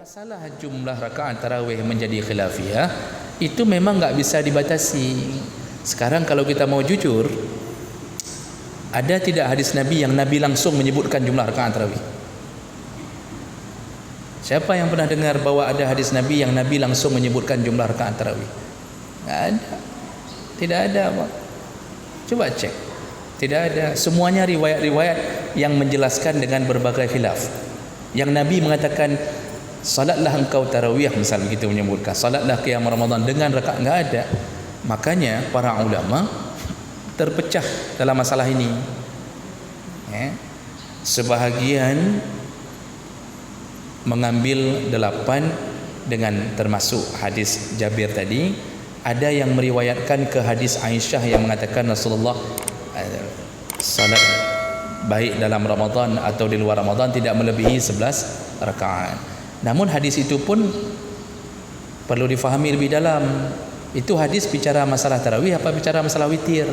Masalah jumlah rakaat tarawih menjadi khilafiyah itu memang enggak bisa dibatasi. Sekarang kalau kita mau jujur, ada tidak hadis Nabi yang Nabi langsung menyebutkan jumlah rakaat tarawih? Siapa yang pernah dengar bahwa ada hadis Nabi yang Nabi langsung menyebutkan jumlah rakaat tarawih? Enggak ada. Tidak ada, Pak. Coba cek. Tidak ada. Semuanya riwayat-riwayat yang menjelaskan dengan berbagai khilaf. Yang Nabi mengatakan salatlah engkau tarawih, misal begitu menyebutkan salatlah qiyam Ramadan dengan rakaat, enggak ada. Makanya para ulama terpecah dalam masalah ini. Sebahagian mengambil 8 dengan termasuk hadis Jabir tadi. Ada yang meriwayatkan ke hadis Aisyah yang mengatakan Rasulullah salat baik dalam Ramadan atau di luar Ramadan tidak melebihi 11 rakaat. Namun hadis itu pun perlu difahami lebih dalam. Itu hadis bicara masalah tarawih apa bicara masalah witir?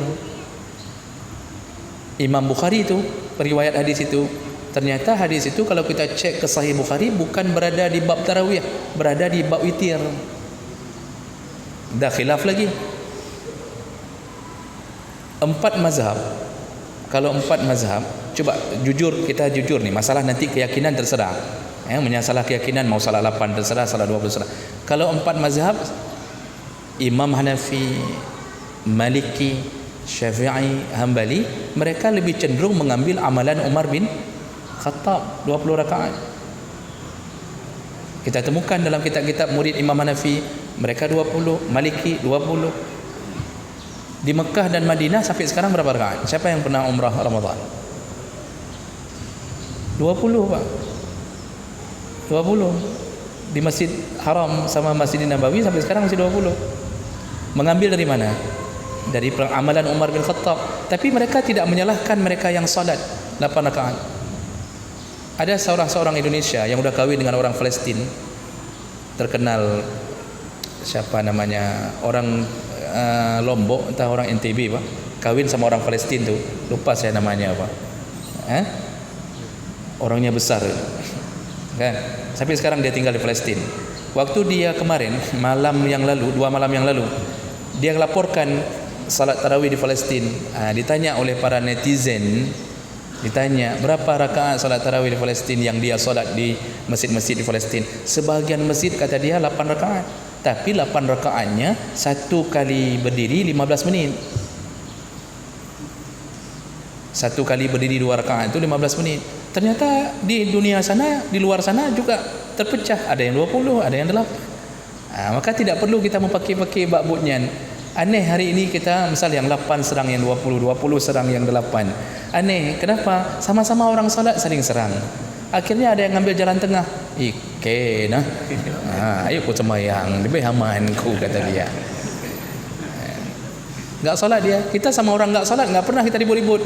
Imam Bukhari itu periwayat hadis itu. Ternyata hadis itu kalau kita cek ke Sahih Bukhari bukan berada di bab tarawih, berada di bab witir. Dah khilaf lagi. 4 mazhab. Kalau 4 mazhab, coba kita jujur nih, masalah nanti keyakinan terserah. Menyasalah keyakinan mau salah 8 terserah, salah 20 terserah. Kalau 4 mazhab, Imam Hanafi, Maliki, Syafi'i, Hambali, mereka lebih cenderung mengambil amalan Umar bin Khattab 20 rakaat. Kita temukan dalam kitab-kitab murid Imam Hanafi, mereka 20, Maliki 20. Di Mekah dan Madinah sampai sekarang berapa rakaat? Siapa yang pernah umrah Ramadan? 20, Pak. 20 di Masjid Haram sama Masjid Nabawi sampai sekarang masih 20. Mengambil dari mana? Dari amalan Umar bin Khattab. Tapi mereka tidak menyalahkan mereka yang salat 8 rakaat. Ada seorang Indonesia yang sudah kahwin dengan orang Palestin, terkenal, siapa namanya, orang Lombok entah orang NTB, Pak, kahwin sama orang Palestin tu, lupa saya namanya apa. Orangnya besar kan, sampai sekarang dia tinggal di Palestin. Waktu dia kemarin malam yang lalu, 2 malam yang lalu, dia laporkan salat tarawih di Palestin. Ditanya oleh para netizen, ditanya berapa rakaat salat tarawih di Palestin yang dia salat di masjid-masjid di Palestin. Sebahagian masjid kata dia 8 rakaat, tapi 8 rakaatnya satu kali berdiri 15 menit. Satu kali berdiri 2 rakaat itu 15 menit. Ternyata di dunia sana, di luar sana juga terpecah. Ada yang 20, ada yang 8. Maka tidak perlu kita memakai bab bunyan. Aneh hari ini kita misal yang 8 serang yang 20, 20 serang yang 8. Aneh, kenapa? Sama-sama orang salat saling serang. Akhirnya ada yang ngambil jalan tengah. Ayo ku sembahyang, lebih aman ku, kata dia. Enggak salat dia. Kita sama orang enggak salat enggak pernah kita ribut-ribut.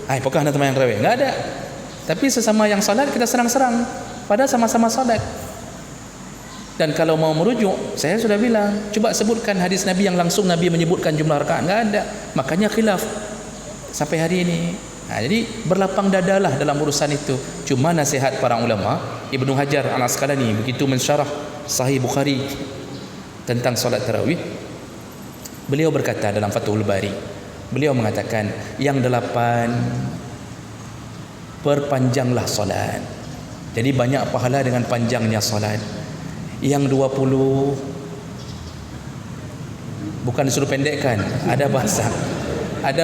Apakah nak sembahyang tarawih? Enggak ada. Tapi sesama yang salat kita serang-serang, padahal sama-sama salat. Dan kalau mau merujuk, saya sudah bilang, coba sebutkan hadis Nabi yang langsung Nabi menyebutkan jumlah rakaat, enggak ada. Makanya khilaf sampai hari ini. Jadi berlapang dadalah dalam urusan itu. Cuma nasihat para ulama, Ibnu Hajar Al-Asqalani begitu mensyarah Sahih Bukhari tentang solat tarawih, beliau berkata dalam Fathul Bari, beliau mengatakan yang 8 perpanjanglah solat. Jadi banyak pahala dengan panjangnya solat. Yang 20 bukan disuruh pendekkan, ada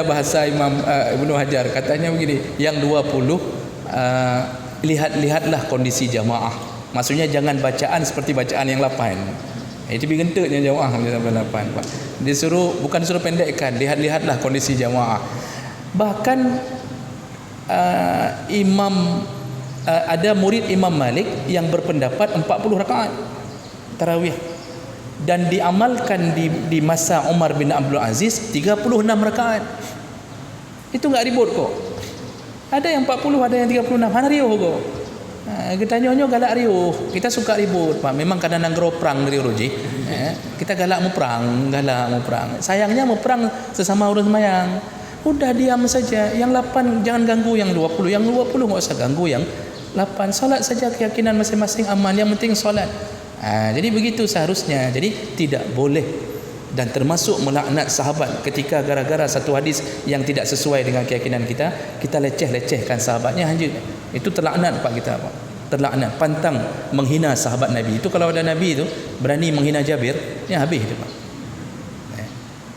bahasa Imam Ibnu Hajar katanya begini, yang 20 lihat-lihatlah kondisi jamaah. Maksudnya jangan bacaan seperti bacaan yang 8. Itu bigenteknya jamaah sampai 8, Pak. Bukan disuruh pendekkan, lihat-lihatlah kondisi jamaah. Bahkan ada murid Imam Malik yang berpendapat 40 rakaat tarawih, dan diamalkan di masa Umar bin Abdul Aziz 36 rakaat. Itu enggak ribut kok. Ada yang 40, ada yang 36. Hana riuh kok. Kita nyonyo galak riuh. Kita suka ribut, Pak. Memang kadang-kadang gero perang dari Roji. Kita galak mau perang. Sayangnya mau perang sesama orang sembahyang. Udah diam saja. Yang 8 jangan ganggu yang 20. Yang 20 enggak usah ganggu yang 8. Solat saja keyakinan masing-masing aman, yang penting solat. Jadi begitu seharusnya. Jadi tidak boleh dan termasuk melaknat sahabat ketika gara-gara satu hadis yang tidak sesuai dengan keyakinan kita, kita leceh-lecehkan sahabatnya, itu terlaknat Pak kita, Pak. Terlaknat, pantang menghina sahabat Nabi. Itu kalau ada Nabi itu berani menghina Jabir, ya habis itu, Pak.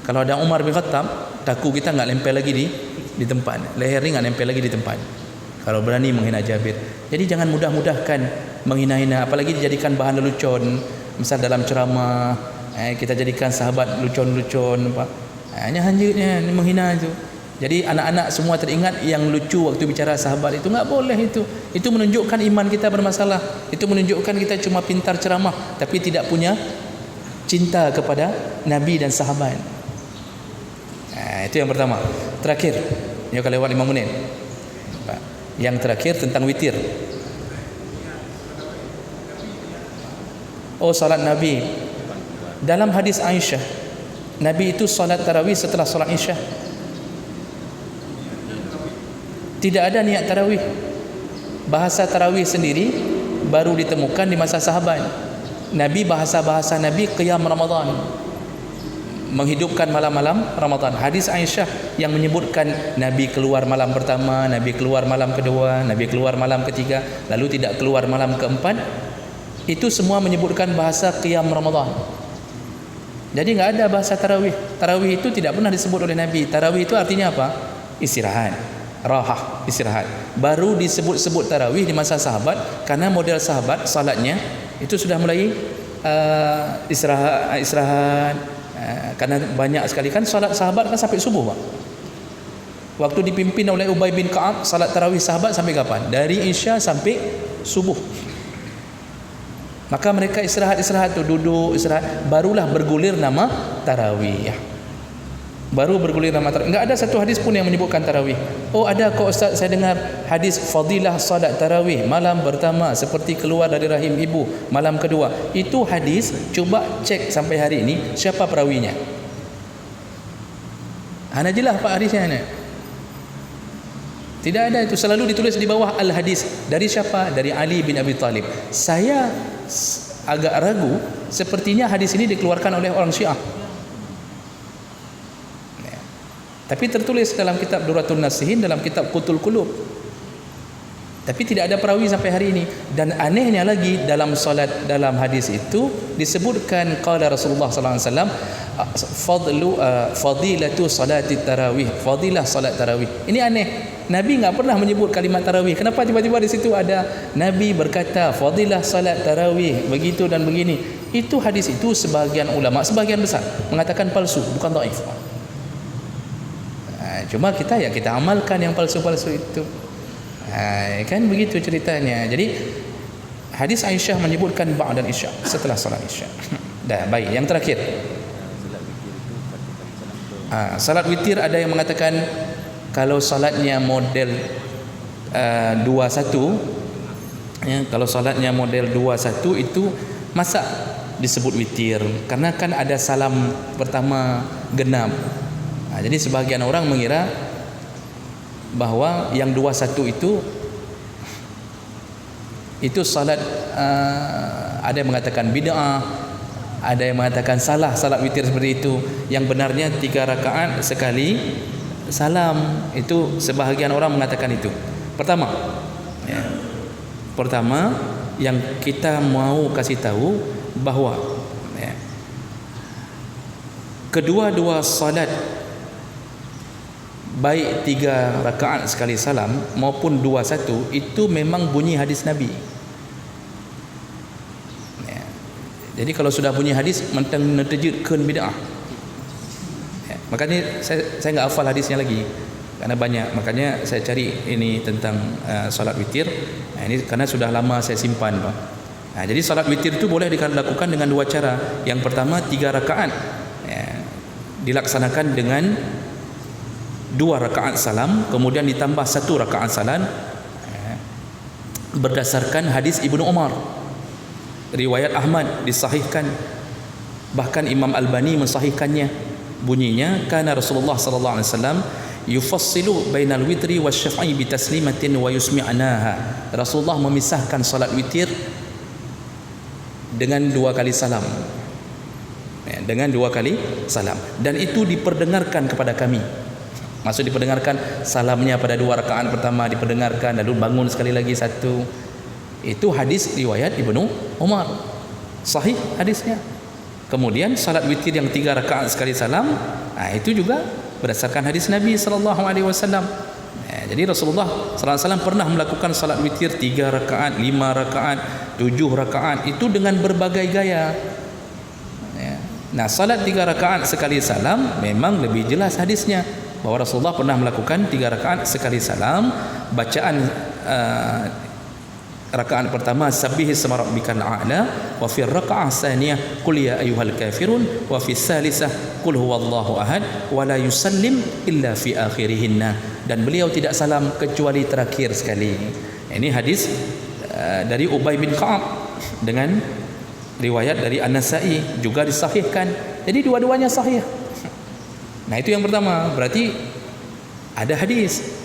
Kalau ada Umar bin Khattab, daku kita enggak lempel lagi di tempat. Leher ringan nempel lagi di tempat. Kalau berani menghina Jabir. Jadi jangan mudah-mudahkan menghina-hina, apalagi dijadikan bahan lelucon. Misal dalam ceramah, kita jadikan sahabat lucon-lucon, Pak. Hanya menghina itu. Jadi anak-anak semua teringat yang lucu waktu bicara sahabat itu, enggak boleh itu. Itu menunjukkan iman kita bermasalah. Itu menunjukkan kita cuma pintar ceramah tapi tidak punya cinta kepada Nabi dan sahabat. Itu yang pertama. Terakhir, ini kalau lewat 5 menit. Yang terakhir tentang witir. Salat Nabi. Dalam hadis Aisyah, Nabi itu salat tarawih setelah salat Isya. Tidak ada niat tarawih. Bahasa tarawih sendiri baru ditemukan di masa sahabat. Nabi, bahasa Nabi qiyam Ramadan, menghidupkan malam-malam Ramadan. Hadis Aisyah yang menyebutkan Nabi keluar malam pertama, Nabi keluar malam kedua, Nabi keluar malam ketiga, lalu tidak keluar malam keempat, itu semua menyebutkan bahasa qiyam Ramadan. Jadi enggak ada bahasa tarawih. Tarawih itu tidak pernah disebut oleh Nabi. Tarawih itu artinya apa? Istirahat, rahah, istirahat. Baru disebut-sebut tarawih di masa sahabat karena model sahabat salatnya itu sudah mulai istirahat. Karena banyak sekali kan salat sahabat kan sampai subuh, Pak. Waktu dipimpin oleh Ubay bin Ka'ab, salat tarawih sahabat sampai kapan? Dari Isya sampai subuh. Maka mereka istirahat tu, duduk istirahat, barulah bergulir nama tarawih. Baru bergulir nama tarawih. Enggak ada satu hadis pun yang menyebutkan tarawih. Ada kok Ustaz, saya dengar hadis fadilah salat tarawih, malam pertama seperti keluar dari rahim ibu, malam kedua. Itu hadis, coba cek sampai hari ini siapa perawinya. Hanajilah Pak hadisnya ni. Tidak ada, itu selalu ditulis di bawah al-hadis. Dari siapa? Dari Ali bin Abi Talib. Saya agak ragu, sepertinya hadis ini dikeluarkan oleh orang Syiah. Tapi tertulis dalam kitab Duratul Nasihin, dalam kitab Qutul Qulub. Tapi tidak ada perawi sampai hari ini. Dan anehnya lagi, dalam salat, dalam hadis itu disebutkan qala Rasulullah sallallahu alaihi wasallam fadilatu salati tarawih, fadilah salat tarawih. Ini aneh. Nabi enggak pernah menyebut kalimat tarawih. Kenapa tiba-tiba di situ ada Nabi berkata fadilah salat tarawih begitu dan begini? Itu hadis itu sebahagian ulama, sebahagian besar mengatakan palsu, bukan dhaif. Cuma kita amalkan yang palsu-palsu itu. Kan begitu ceritanya. Jadi hadis Aisyah menyebutkan ba'da Isya, setelah salat Isya. Dah, baik. Yang terakhir, salat witir ada yang mengatakan kalau salatnya model 21, kalau salatnya model 21 itu masa disebut witir? Karena kan ada salam pertama genap. Jadi sebahagian orang mengira bahwa yang 21 itu salat, ada yang mengatakan bid'ah, ada yang mengatakan salah salat witir seperti itu. Yang benarnya 3 rakaat sekali salam. Itu sebahagian orang mengatakan itu. Pertama yang kita mau kasih tahu bahawa kedua-dua salat, baik 3 rakaat sekali salam maupun 21, itu memang bunyi hadis Nabi. Jadi kalau sudah bunyi hadis, mentang nerjutkan bid'ah. Makanya saya enggak hafal hadisnya lagi karena banyak. Makanya saya cari ini tentang salat witir. Ini karena sudah lama saya simpan, Pak. Jadi salat witir itu boleh dilakukan dengan 2 cara. Yang pertama 3 rakaat dilaksanakan dengan 2 rakaat salam, kemudian ditambah 1 rakaat salam, berdasarkan hadis Ibnu Umar, riwayat Ahmad disahihkan, bahkan Imam Albani mensahihkannya. Bunyinya kana Rasulullah sallallahu alaihi wasallam yufassilu bainal witri wasyaf'i bitaslimatin wa yusmi'naha. Rasulullah memisahkan salat witir dengan 2 kali salam, dengan 2 kali salam, dan itu diperdengarkan kepada kami. Maksud diperdengarkan, salamnya pada 2 rakaat pertama diperdengarkan, lalu bangun sekali lagi 1. Itu hadis riwayat Ibnu Umar, sahih hadisnya. Kemudian salat witir yang 3 rakaat sekali salam, itu juga berdasarkan hadis Nabi sallallahu alaihi wasallam. Jadi Rasulullah sallallahu alaihi wasallam pernah melakukan salat witir 3 rakaat, 5 rakaat, 7 rakaat, itu dengan berbagai gaya. Nah, salat 3 rakaat sekali salam memang lebih jelas hadisnya, bahwa Rasulullah pernah melakukan 3 rakaat sekali salam. Bacaan rakaat pertama sabbih isma rabbikal a'la, wa fi raka'ah tsaniyah qul ya ayyuhal kafirun, wa fi tsalisah qul huwallahu ahad, wa la yusallim illa fi akhirihinna. Dan beliau tidak salam kecuali terakhir sekali. Ini hadis dari Ubay bin Ka'ab dengan riwayat dari An-Nasa'i, juga disahihkan. Jadi dua-duanya sahih. Nah, itu yang pertama, berarti ada hadis.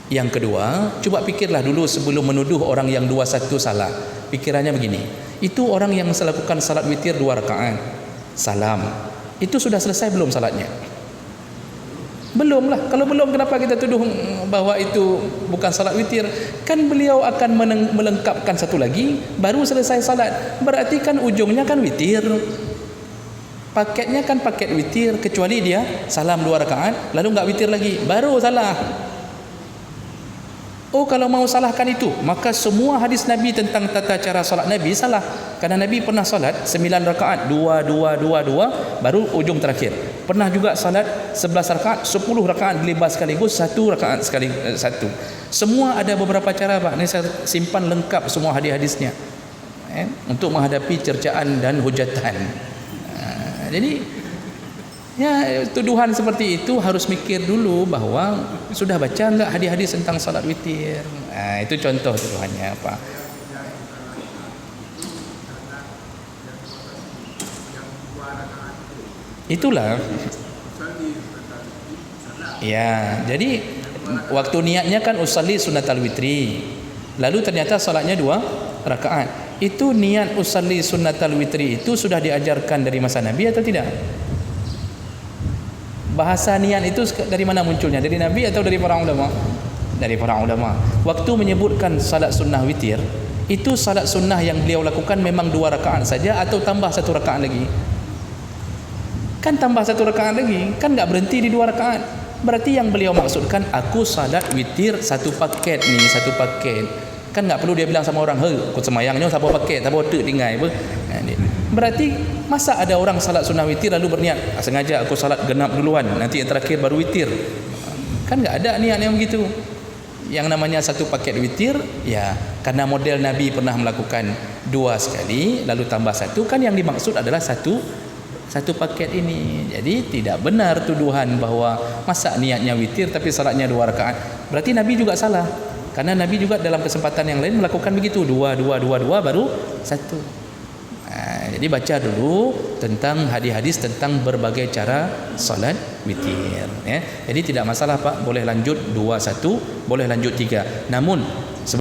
Yang kedua, coba pikirlah dulu sebelum menuduh orang yang 21 salah. Pikirannya begini, itu orang yang melakukan salat witir 2 rakaat salam, itu sudah selesai belum salatnya? Belum lah. Kalau belum, kenapa kita tuduh bahwa itu bukan salat witir? Kan beliau akan melengkapkan 1 lagi baru selesai salat. Berarti kan ujungnya kan witir, paketnya kan paket witir, kecuali dia salam 2 rakaat lalu enggak witir lagi, baru salah. Oh, kalau mau salahkan itu, maka semua hadis Nabi tentang tata cara salat Nabi salah. Karena Nabi pernah salat 9 rakaat 2 2 2 2 baru ujung terakhir. Pernah juga salat 11 rakaat 10 rakaat dilibas sekaligus, 1 rakaat sekali 1. Semua ada beberapa cara, Pak. Ini saya simpan lengkap semua hadis-hadisnya untuk menghadapi cercaan dan hujatan. Jadi ya, tuduhan seperti itu harus mikir dulu bahwa sudah baca enggak hadis-hadis tentang salat witir. Itu contoh tuduhannya apa. Itulah. Ya, jadi waktu niatnya kan usalli sunnatal witri. Lalu ternyata salatnya 2 rakaat. Itu niat usalli sunnatal witri itu sudah diajarkan dari masa Nabi atau tidak? Bahasa niat itu dari mana munculnya? Dari Nabi atau dari para ulama? Dari para ulama. Waktu menyebutkan salat sunnah witir, itu salat sunnah yang beliau lakukan memang 2 rakaat saja atau tambah 1 rakaat lagi? Kan tambah 1 rakaat lagi, kan enggak berhenti di 2 rakaat. Berarti yang beliau maksudkan, aku salat witir 1 paket nih, 1 paket. Kan enggak perlu dia bilang sama orang, "Hei, aku semayangnya siapa paket, siapa otak tinggal apa?" Berarti masa ada orang salat sunnah witir lalu berniat, sengaja aku salat genap duluan, nanti yang terakhir baru witir? Kan enggak ada niat yang begitu. Yang namanya 1 paket witir, ya karena model Nabi pernah melakukan 2 sekali lalu tambah 1, kan yang dimaksud adalah satu paket ini. Jadi tidak benar tuduhan bahwa masa niatnya witir tapi salatnya 2 rakaat. Berarti Nabi juga salah. Karena Nabi juga dalam kesempatan yang lain melakukan begitu, 2 2 2 2 baru 1. Jadi baca dulu tentang hadis-hadis tentang berbagai cara salat witir, ya. Jadi tidak masalah, Pak, boleh lanjut 2 1, boleh lanjut 3. Namun